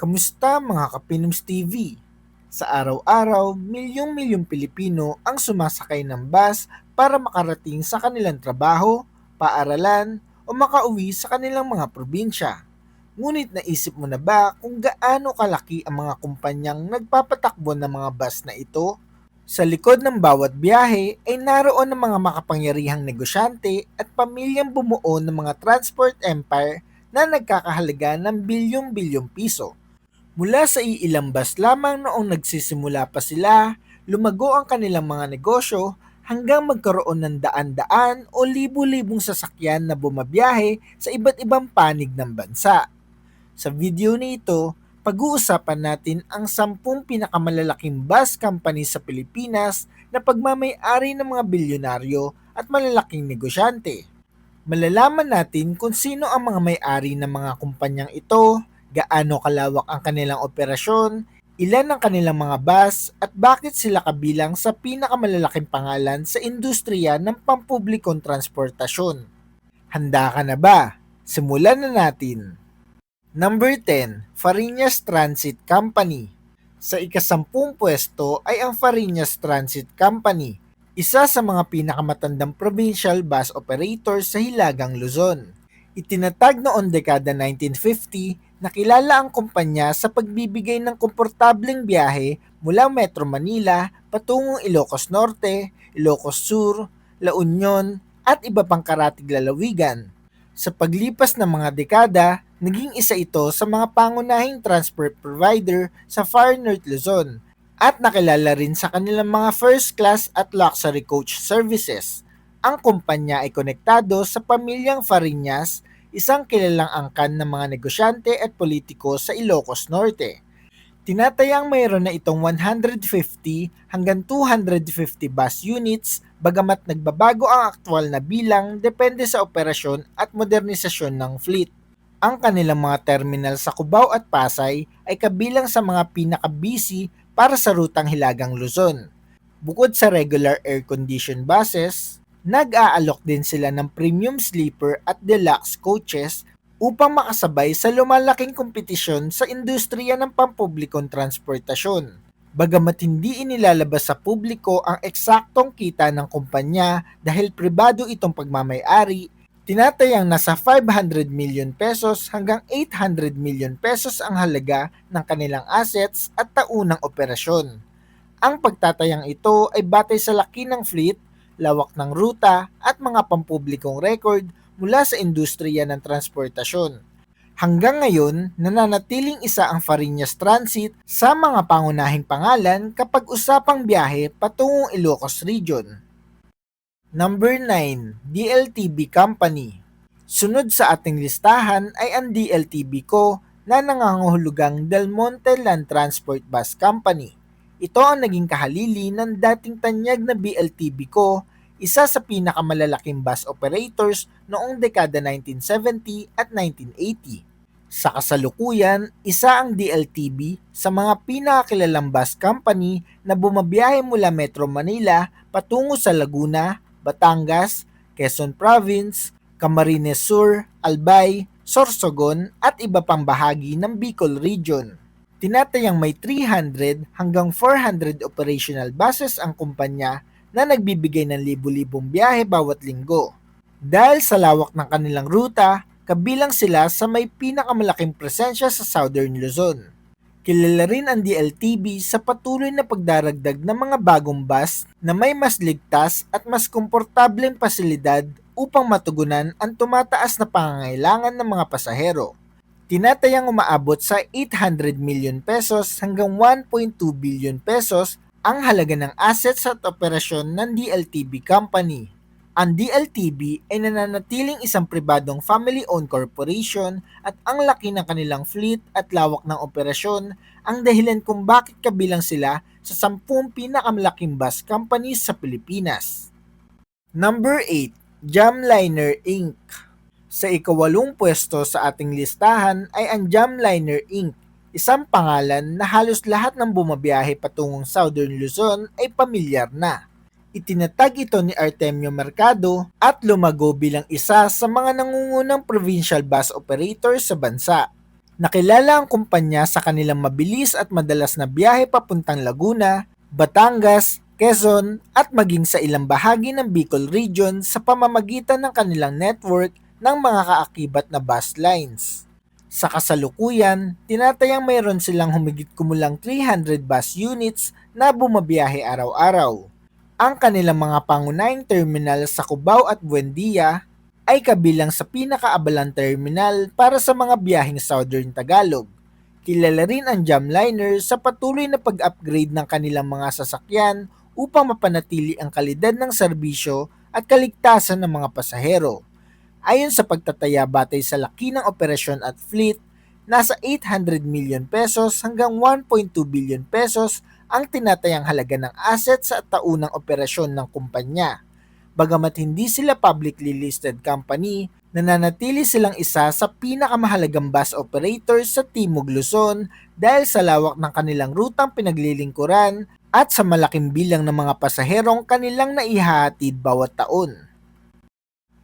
Kamusta mga Kapinoms TV? Sa araw-araw, milyong-milyong Pilipino ang sumasakay ng bus para makarating sa kanilang trabaho, paaralan, o makauwi sa kanilang mga probinsya. Ngunit naisip mo na ba kung gaano kalaki ang mga kumpanyang nagpapatakbo ng mga bus na ito? Sa likod ng bawat biyahe ay naroon ang mga makapangyarihang negosyante at pamilyang bumuo ng mga transport empire na nagkakahalaga ng bilyong-bilyong piso. Mula sa iilang bus lamang noong nagsisimula pa sila, lumago ang kanilang mga negosyo hanggang magkaroon ng daan-daan o libu-libong sasakyan na bumabiyahe sa iba't ibang panig ng bansa. Sa video nito, pag-uusapan natin ang 10 pinakamalalaking bus company sa Pilipinas na pagmamay-ari ng mga bilyonaryo at malalaking negosyante. Malalaman natin kung sino ang mga may-ari ng mga kumpanyang ito, gaano kalawak ang kanilang operasyon, ilan ang kanilang mga bus, at bakit sila kabilang sa pinakamalalaking pangalan sa industriya ng pampublikong transportasyon. Handa ka na ba? Simulan na natin. Number 10, Fariñas Transit Company. Sa ika-10 pwesto ay ang Fariñas Transit Company, isa sa mga pinakamatandang provincial bus operators sa Hilagang Luzon. Itinatag noong dekada 1950 na kilala ang kumpanya sa pagbibigay ng komportableng biyahe mula Metro Manila patungong Ilocos Norte, Ilocos Sur, La Union at iba pang karatig lalawigan. Sa paglipas ng mga dekada, naging isa ito sa mga pangunahing transport provider sa Far North Luzon at nakilala rin sa kanilang mga first class at luxury coach services. Ang kumpanya ay konektado sa pamilyang Fariñas, isang kilalang angkan ng mga negosyante at politiko sa Ilocos Norte. Tinatayang mayroon na itong 150 hanggang 250 bus units, bagamat nagbabago ang aktwal na bilang depende sa operasyon at modernisasyon ng fleet. Ang kanilang mga terminal sa Cubao at Pasay ay kabilang sa mga pinaka-busy para sa rutang Hilagang Luzon. Bukod sa regular air-conditioned buses, nag-aalok din sila ng premium sleeper at deluxe coaches upang makasabay sa lumalaking kompetisyon sa industriya ng pampublikong transportasyon. Bagamat hindi inilalabas sa publiko ang eksaktong kita ng kumpanya dahil pribado itong pagmamay-ari, tinatayang nasa 500 million pesos hanggang 800 million pesos ang halaga ng kanilang assets at taunang operasyon. Ang pagtatayang ito ay batay sa laki ng fleet, lawak ng ruta at mga pampublikong record mula sa industriya ng transportasyon. Hanggang ngayon, nananatiling isa ang Fariñas Transit sa mga pangunahing pangalan kapag usapang biyahe patungong Ilocos Region. Number 9, DLTB Company. Sunod sa ating listahan ay ang DLTB Co na nangangahulugang Del Monte Land Transport Bus Company. Ito ang naging kahalili ng dating tanyag na BLTB Co, isa sa pinakamalalaking bus operators noong dekada 1970 at 1980. Sa kasalukuyan, isa ang DLTB sa mga pinakakilalang bus company na bumabiyahe mula Metro Manila patungo sa Laguna, Batangas, Quezon Province, Camarines Sur, Albay, Sorsogon at iba pang bahagi ng Bicol Region. Tinatayang may 300 hanggang 400 operational buses ang kumpanya na nagbibigay ng libu-libong biyahe bawat linggo. Dahil sa lawak ng kanilang ruta, kabilang sila sa may pinakamalaking presensya sa Southern Luzon. Kilala rin ang DLTB sa patuloy na pagdaragdag ng mga bagong bus na may mas ligtas at mas komportableng pasilidad upang matugunan ang tumataas na pangangailangan ng mga pasahero. Tinatayang umaabot sa 800 million pesos hanggang 1.2 billion pesos ang halaga ng assets at operasyon ng DLTB Company. Ang DLTB ay nananatiling isang pribadong family-owned corporation at ang laki ng kanilang fleet at lawak ng operasyon ang dahilan kung bakit kabilang sila sa 10 pinakamalaking bus companies sa Pilipinas. Number 8, Jamliner Inc. Sa ika-8 pwesto sa ating listahan ay ang Jamliner Inc., isang pangalan na halos lahat ng bumabiyahe patungong Southern Luzon ay pamilyar na. Itinatag ito ni Artemio Mercado at lumago bilang isa sa mga nangungunang provincial bus operators sa bansa. Nakilala ang kumpanya sa kanilang mabilis at madalas na biyahe papuntang Laguna, Batangas, Quezon at maging sa ilang bahagi ng Bicol Region sa pamamagitan ng kanilang network ng mga kaakibat na bus lines. Sa kasalukuyan, tinatayang mayroon silang humigit kumulang 300 bus units na bumabiyahe araw-araw. Ang kanilang mga pangunahing terminal sa Cubao at Buendia ay kabilang sa pinakaabalang terminal para sa mga biyaheng Southern Tagalog. Kilala rin ang Jamliner sa patuloy na pag-upgrade ng kanilang mga sasakyan upang mapanatili ang kalidad ng serbisyo at kaligtasan ng mga pasahero. Ayon sa pagtataya batay sa laki ng operasyon at fleet, nasa 800 million pesos hanggang 1.2 billion pesos ang tinatayang halaga ng assets sa taunang operasyon ng kumpanya. Bagamat hindi sila publicly listed company, nananatili silang isa sa pinakamahalagang bus operators sa Timog Luzon dahil sa lawak ng kanilang rutang pinaglilingkuran at sa malaking bilang ng mga pasaherong kanilang naihahatid bawat taon.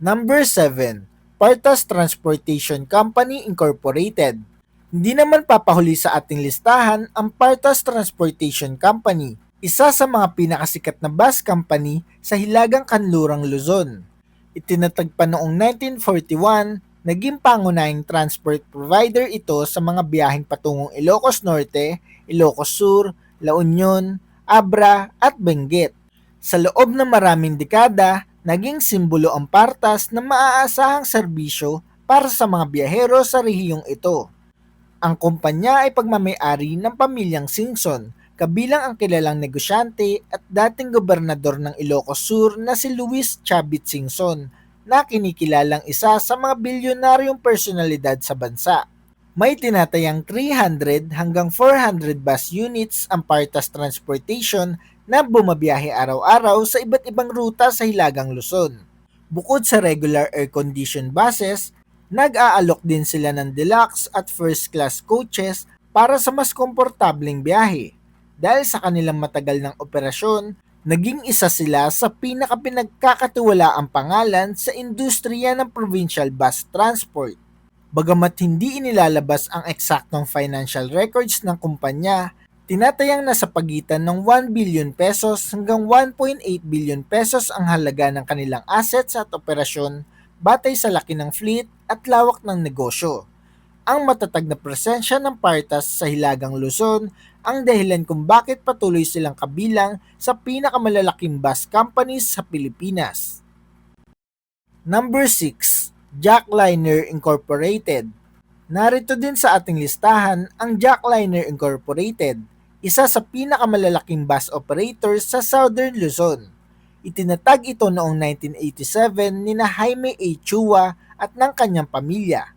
Number 7. Partas Transportation Company Incorporated. Hindi naman papahuli sa ating listahan ang Partas Transportation Company, isa sa mga pinakasikat na bus company sa Hilagang Kanlurang Luzon. Itinatag pa noong 1941, naging pangunahing transport provider ito sa mga biyaheng patungong Ilocos Norte, Ilocos Sur, La Union, Abra at Benguet. Sa loob ng maraming dekada, naging simbolo ang Partas na maaasahang serbisyo para sa mga biyahero sa rehiyong ito. Ang kumpanya ay pagmamay-ari ng pamilyang Singson, kabilang ang kilalang negosyante at dating gobernador ng Ilocos Sur na si Luis Chavit Singson, na kinikilalang isa sa mga bilyonaryong personalidad sa bansa. May tinatayang 300 hanggang 400 bus units ang Partas Transportation na bumabiyahe araw-araw sa iba't ibang ruta sa Hilagang Luzon. Bukod sa regular air-conditioned buses, nag-aalok din sila ng deluxe at first class coaches para sa mas komportableng biyahe. Dahil sa kanilang matagal ng operasyon, naging isa sila sa pinakapinagkakatiwalaang pangalan sa industriya ng provincial bus transport. Bagamat hindi inilalabas ang eksaktong financial records ng kumpanya, tinatayang nasa pagitan ng 1 billion pesos hanggang 1.8 billion pesos ang halaga ng kanilang assets at operasyon batay sa laki ng fleet at lawak ng negosyo. Ang matatag na presensya ng Partas sa Hilagang Luzon ang dahilan kung bakit patuloy silang kabilang sa pinakamalalaking bus companies sa Pilipinas. Number 6. Jackliner Incorporated. Narito din sa ating listahan ang Jackliner Incorporated, isa sa pinakamalalaking bus operators sa Southern Luzon. Itinatag ito noong 1987 nina Jaime A. Chua at ng kanyang pamilya.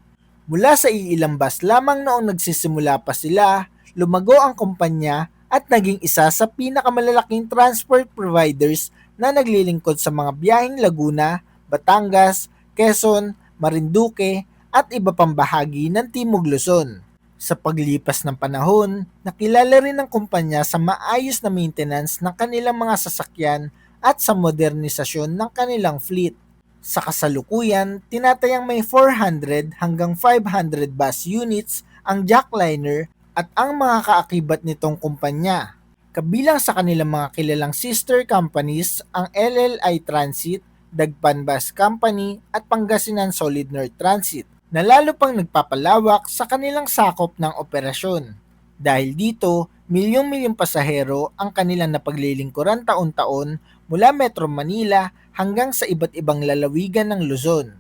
Mula sa iilang bus lamang noong nagsisimula pa sila, lumago ang kumpanya at naging isa sa pinakamalalaking transport providers na naglilingkod sa mga biyaheng Laguna, Batangas, Quezon, Marinduque at iba pang bahagi ng Timog Luzon. Sa paglipas ng panahon, nakilala rin ang kumpanya sa maayos na maintenance ng kanilang mga sasakyan at sa modernisasyon ng kanilang fleet. Sa kasalukuyan, tinatayang may 400 hanggang 500 bus units ang Jackliner at ang mga kaakibat nitong kumpanya. Kabilang sa kanilang mga kilalang sister companies ang LLI Transit, Dagpan Bus Company at Pangasinan Solid North Transit na lalo pang nagpapalawak sa kanilang sakop ng operasyon. Dahil dito, milyong-milyong pasahero ang kanilang napaglilingkuran taon-taon mula Metro Manila hanggang sa iba't ibang lalawigan ng Luzon.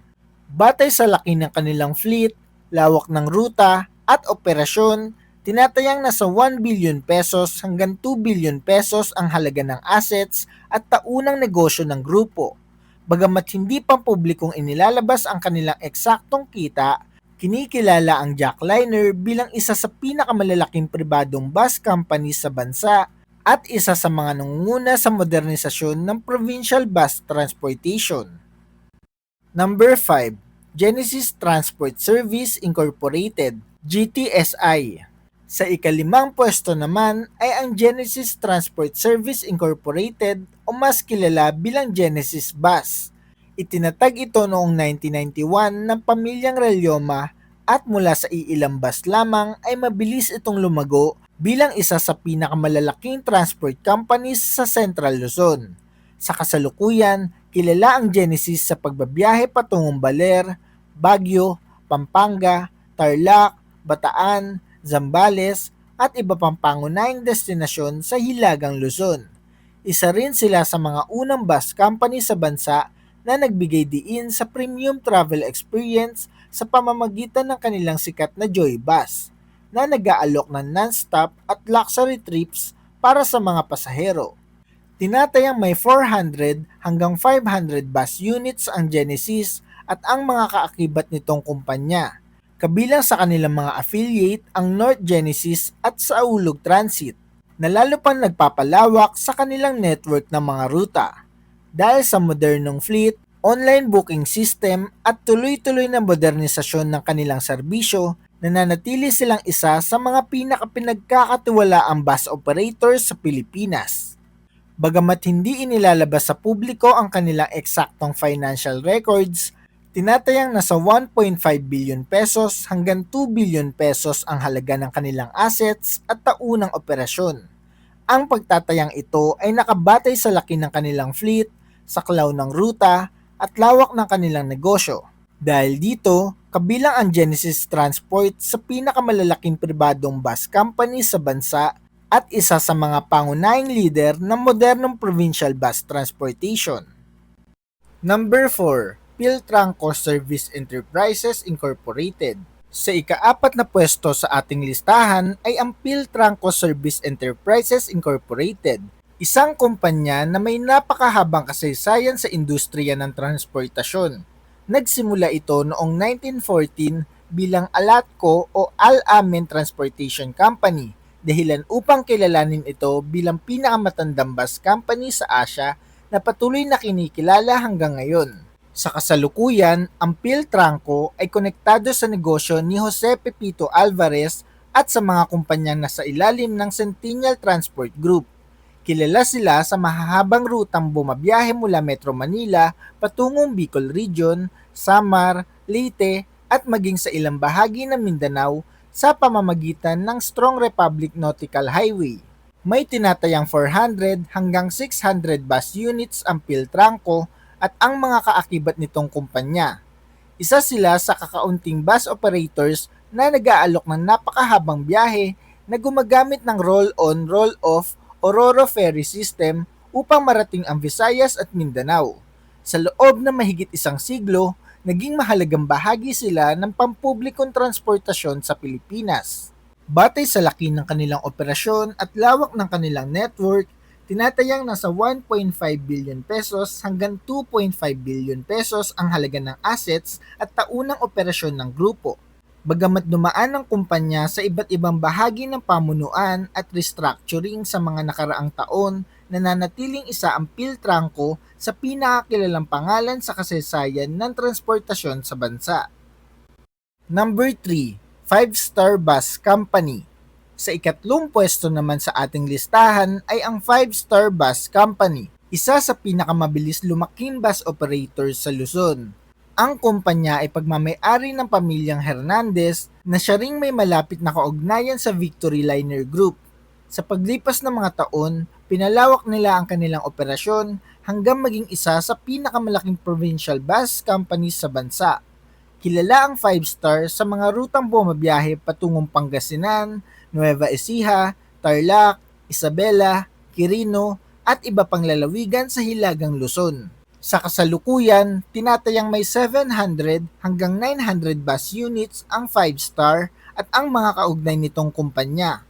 Batay sa laki ng kanilang fleet, lawak ng ruta at operasyon, tinatayang nasa 1 billion pesos hanggang 2 billion pesos ang halaga ng assets at taunang negosyo ng grupo. Bagamat hindi pa publikong inilalabas ang kanilang eksaktong kita, kinikilala ang Jackliner bilang isa sa pinakamalalaking pribadong bus company sa bansa at isa sa mga nangunguna sa modernisasyon ng provincial bus transportation. Number 5. Genesis Transport Service Incorporated, GTSI. Sa ikalimang pwesto naman ay ang Genesis Transport Service Incorporated o mas kilala bilang Genesis Bus. Itinatag ito noong 1991 ng pamilyang Relyoma At mula sa iilang bus lamang ay mabilis itong lumago bilang isa sa pinakamalalaking transport companies sa Central Luzon. Sa kasalukuyan, kilala ang Genesis sa pagbabiyahe patungong Baler, Baguio, Pampanga, Tarlac, Bataan, Zambales at iba pang pangunahing destinasyon sa Hilagang Luzon. Isa rin sila sa mga unang bus company sa bansa na nagbigay diin sa premium travel experience sa pamamagitan ng kanilang sikat na Joy Bus na nag-aalok ng non-stop at luxury trips para sa mga pasahero. Tinatayang may 400 hanggang 500 bus units ang Genesis at ang mga kaakibat nitong kumpanya. Kabilang sa kanilang mga affiliate ang North Genesis at Saulog Transit na lalo pang nagpapalawak sa kanilang network ng mga ruta. Dahil sa modernong fleet, online booking system at tuloy-tuloy na modernisasyon ng kanilang serbisyo, nananatili silang isa sa mga pinakapinagkakatiwalaang bus operators sa Pilipinas. Bagamat hindi inilalabas sa publiko ang kanilang eksaktong financial records, tinatayang nasa 1.5 billion pesos hanggang 2 billion pesos ang halaga ng kanilang assets at taunang operasyon. Ang pagtatayang ito ay nakabatay sa laki ng kanilang fleet, saklaw ng ruta, at lawak ng kanilang negosyo. Dahil dito, kabilang ang Genesis Transport sa pinakamalalaking pribadong bus company sa bansa at isa sa mga pangunahing leader ng modernong provincial bus transportation. Number 4, Philtranco Service Enterprises Incorporated. Sa ika-4 na pwesto sa ating listahan ay ang Philtranco Service Enterprises Incorporated, isang kumpanya na may napakahabang kasaysayan sa industriya ng transportasyon. Nagsimula ito noong 1914 bilang Alatco o Al-Amin Transportation Company, dahilan upang kilalanin ito bilang pinakamatandang bus company sa Asia na patuloy na kinikilala hanggang ngayon. Sa kasalukuyan, ang Philtranco ay konektado sa negosyo ni Jose Pepito Alvarez at sa mga kumpanyang nasa ilalim ng Centennial Transport Group. Kilala sila sa mahahabang rutang bumabiyahe mula Metro Manila patungong Bicol Region, Samar, Leyte at maging sa ilang bahagi ng Mindanao sa pamamagitan ng Strong Republic Nautical Highway. May tinatayang 400 hanggang 600 bus units ang Philtranco at ang mga kaakibat nitong kumpanya. Isa sila sa kakaunting bus operators na nag-aalok ng napakahabang biyahe na gumagamit ng roll-on, roll-off o Ro-Ro ferry system upang marating ang Visayas at Mindanao. Sa loob ng mahigit isang siglo, naging mahalagang bahagi sila ng pampublikong transportasyon sa Pilipinas. Batay sa laki ng kanilang operasyon at lawak ng kanilang network, tinatayang nasa 1.5 billion pesos hanggang 2.5 billion pesos ang halaga ng assets at taunang operasyon ng grupo. Bagamat dumaan ang kumpanya sa iba't ibang bahagi ng pamunuan at restructuring sa mga nakaraang taon, nananatiling isa ang Philtranco sa pinakakilalang pangalan sa kasaysayan ng transportasyon sa bansa. Number 3, 5-Star Bus Company. Sa ikatlong pwesto naman sa ating listahan ay ang 5-Star Bus Company, isa sa pinakamabilis lumaking bus operators sa Luzon. Ang kumpanya ay pagmamay-ari ng pamilyang Hernandez na siya ring may malapit na kaugnayan sa Victory Liner Group. Sa paglipas ng mga taon, pinalawak nila ang kanilang operasyon hanggang maging isa sa pinakamalaking provincial bus companies sa bansa. Kilala ang 5-Star sa mga rutang bumabiyahe patungong Pangasinan, Nueva Ecija, Tarlac, Isabela, Quirino at iba pang lalawigan sa Hilagang Luzon. Sa kasalukuyan, tinatayang may 700 hanggang 900 bus units ang 5-Star at ang mga kaugnay nitong kumpanya.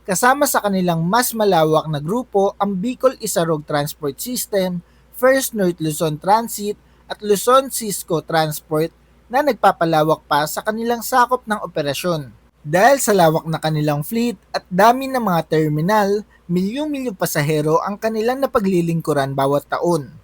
Kasama sa kanilang mas malawak na grupo ang Bicol Isarog Transport System, First North Luzon Transit at Luzon Cisco Transport na nagpapalawak pa sa kanilang sakop ng operasyon. Dahil sa lawak na kanilang fleet at dami ng mga terminal, milyong-milyong pasahero ang kanilang napaglilingkuran bawat taon.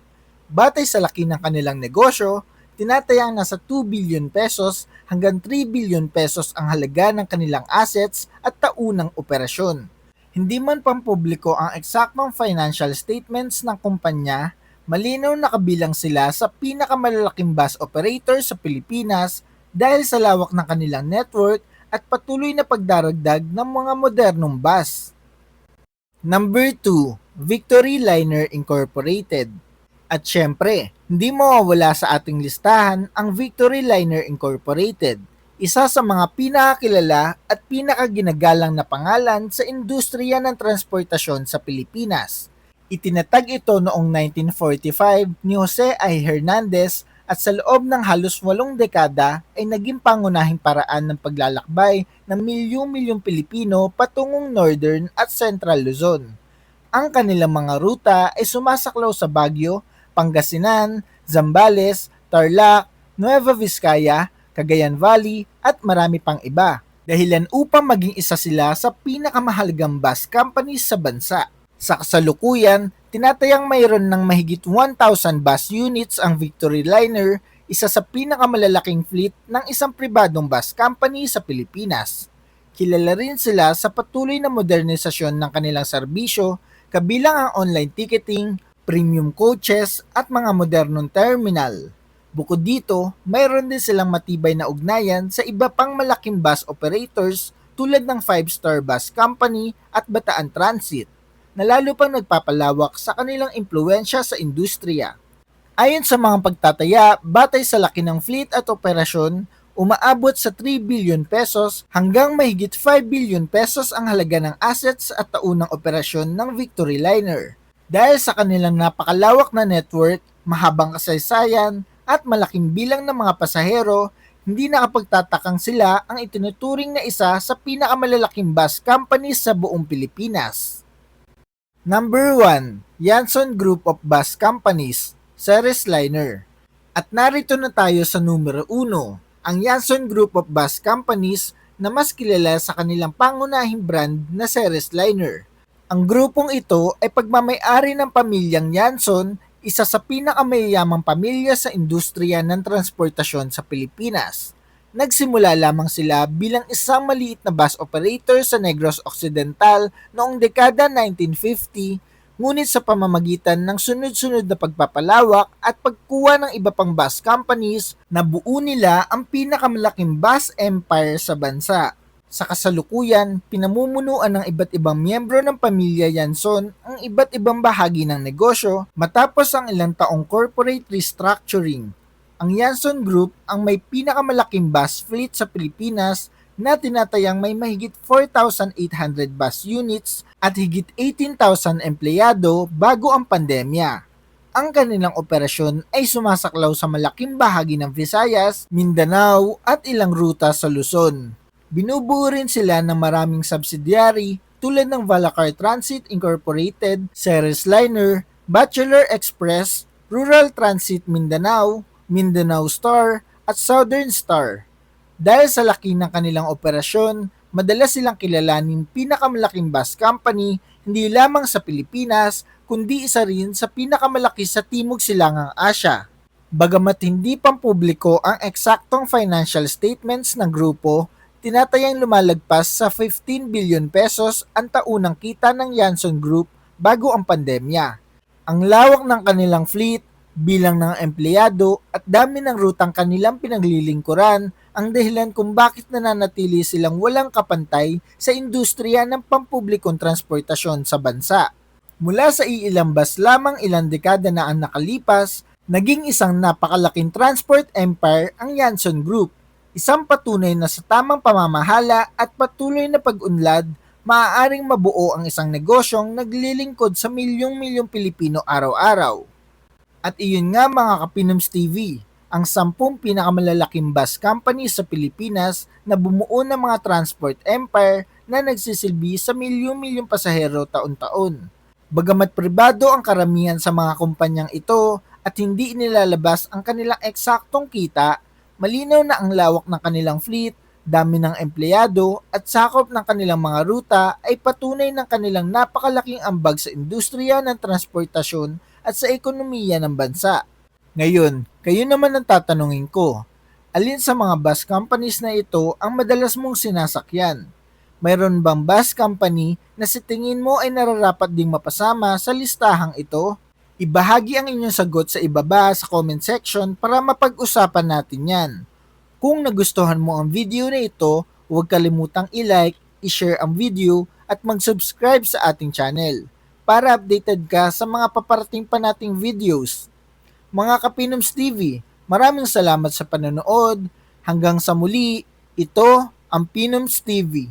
Batay sa laki ng kanilang negosyo, tinatayang nasa 2 billion pesos hanggang 3 billion pesos ang halaga ng kanilang assets at taunang operasyon. Hindi man pampubliko ang eksaktong financial statements ng kumpanya, malinaw na kabilang sila sa pinakamalalaking bus operator sa Pilipinas dahil sa lawak ng kanilang network at patuloy na pagdaragdag ng mga modernong bus. Number 2, Victory Liner Incorporated. At syempre, hindi mawawala sa ating listahan ang Victory Liner Incorporated, isa sa mga pinakakilala at pinakaginagalang na pangalan sa industriya ng transportasyon sa Pilipinas. Itinatag ito noong 1945 ni Jose I. Hernandez at sa loob ng halos 8 dekada ay naging pangunahing paraan ng paglalakbay ng milyong-milyong Pilipino patungong Northern at Central Luzon. Ang kanilang mga ruta ay sumasaklaw sa Baguio, Pangasinan, Zambales, Tarlac, Nueva Vizcaya, Cagayan Valley at marami pang iba. Dahilan upang maging isa sila sa pinakamahalagang bus companies sa bansa. Sa kasalukuyan, tinatayang mayroon ng mahigit 1,000 bus units ang Victory Liner, isa sa pinakamalalaking fleet ng isang pribadong bus company sa Pilipinas. Kilala rin sila sa patuloy na modernisasyon ng kanilang serbisyo, kabilang ang online ticketing, premium coaches at mga modernong terminal. Bukod dito, mayroon din silang matibay na ugnayan sa iba pang malaking bus operators tulad ng 5-Star Bus Company at Bataan Transit, na lalo pang nagpapalawak sa kanilang impluensya sa industriya. Ayon sa mga pagtataya, batay sa laki ng fleet at operasyon, umaabot sa 3 billion pesos hanggang mahigit 5 billion pesos ang halaga ng assets at taunang operasyon ng Victory Liner. Dahil sa kanilang napakalawak na network, mahabang kasaysayan, at malaking bilang ng mga pasahero, hindi nakapagtatakang sila ang itinuturing na isa sa pinakamalalaking bus companies sa buong Pilipinas. Number 1, Yanson Group of Bus Companies, Ceres Liner. At narito na tayo sa numero 1, ang Yanson Group of Bus Companies na mas kilala sa kanilang pangunahing brand na Ceres Liner. Ang grupong ito ay pagmamay-ari ng pamilyang Yanson, isa sa pinakamayayamang pamilya sa industriya ng transportasyon sa Pilipinas. Nagsimula lamang sila bilang isang maliit na bus operator sa Negros Occidental noong dekada 1950, ngunit sa pamamagitan ng sunod-sunod na pagpapalawak at pagkuha ng iba pang bus companies, nabuo nila ang pinakamalaking bus empire sa bansa. Sa kasalukuyan, pinamumunuan ng iba't ibang miyembro ng pamilya Yanson ang iba't ibang bahagi ng negosyo matapos ang ilang taong corporate restructuring. Ang Yanson Group ang may pinakamalaking bus fleet sa Pilipinas na tinatayang may mahigit 4,800 bus units at higit 18,000 empleyado bago ang pandemya. Ang kanilang operasyon ay sumasaklaw sa malaking bahagi ng Visayas, Mindanao at ilang ruta sa Luzon. Binubuo rin sila ng maraming subsidiary tulad ng Valacar Transit Incorporated, Ceres Liner, Bachelor Express, Rural Transit Mindanao, Mindanao Star at Southern Star. Dahil sa laki ng kanilang operasyon, madalas silang kilalanin pinakamalaking bus company hindi lamang sa Pilipinas kundi isa rin sa pinakamalaki sa Timog Silangang Asya. Bagamat hindi pampubliko ang eksaktong financial statements ng grupo, tinatayang lumalagpas sa 15 billion pesos ang taunang kita ng Yanson Group bago ang pandemya. Ang lawak ng kanilang fleet, bilang ng empleyado at dami ng rutang kanilang pinaglilingkuran ang dahilan kung bakit nananatili silang walang kapantay sa industriya ng pampublikong transportasyon sa bansa. Mula sa iilang bus lamang ilang dekada na ang nakalipas, naging isang napakalaking transport empire ang Yanson Group. Isang patunay na sa tamang pamamahala at patuloy na pag-unlad, maaaring mabuo ang isang negosyong naglilingkod sa milyong-milyong Pilipino araw-araw. At iyon nga mga Kapinoms TV, ang 10 pinakamalalaking bus company sa Pilipinas na bumuo ng mga transport empire na nagsisilbi sa milyong-milyong pasahero taon-taon. Bagamat pribado ang karamihan sa mga kumpanyang ito at hindi inilalabas ang kanilang eksaktong kita, malinaw na ang lawak ng kanilang fleet, dami ng empleyado at sakop ng kanilang mga ruta ay patunay ng kanilang napakalaking ambag sa industriya ng transportasyon at sa ekonomiya ng bansa. Ngayon, kayo naman ang tatanungin ko, alin sa mga bus companies na ito ang madalas mong sinasakyan? Mayroon bang bus company na sa tingin mo ay nararapat ding mapasama sa listahang ito? Ibahagi ang inyong sagot sa ibaba sa comment section para mapag-usapan natin yan. Kung nagustuhan mo ang video na ito, huwag kalimutang i-like, i-share ang video at mag-subscribe sa ating channel para updated ka sa mga paparating pa nating videos. Mga Kapinoms TV, maraming salamat sa panonood. Hanggang sa muli, ito ang Pinoms TV.